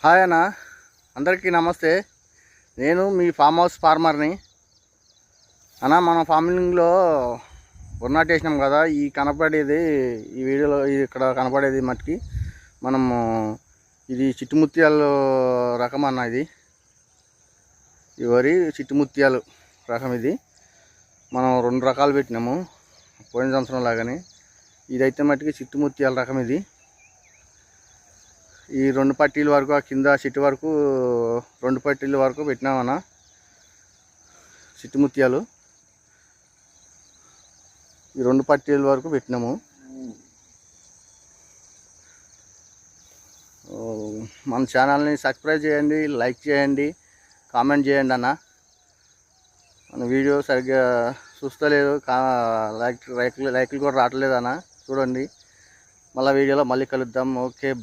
Hi అన్న, అందరికీ నమస్తే. నేను మీ ఫామ్ హౌస్ ఫార్మర్ని అన్న. మన ఫార్మింగ్లో వరి వేసినాం కదా, ఈ కనపడేది ఈ వీడియోలో ఇక్కడ కనపడేది మట్టికి మనము ఇది చిట్టుముత్యాలు రకం అన్న. ఈ వరి చిట్టుముత్యాలు రకం. ఇది మనం 2 రకాలు పెట్టినాము పోయిన సంవత్సరం లాగానే. ఇదైతే మట్టికి చిట్టుముత్యాల రకం. ఇది ఈ 2 పట్టీల వరకు, ఆ కింద చెట్టు వరకు 2 పట్టీల వరకు పెట్టినామన్న చిట్టుముత్యాలు. ఈ 2 పట్టీల వరకు పెట్టినాము. మన ఛానల్ని సబ్స్క్రైబ్ చేయండి, లైక్ చేయండి, కామెంట్ చేయండి అన్న. మన వీడియో సరిగ్గా చూస్తలేదు, లైక్లు కూడా రావట్లేదు అన్న. చూడండి, మళ్ళీ వీడియోలో మళ్ళీ కలుద్దాం. Okay, bye.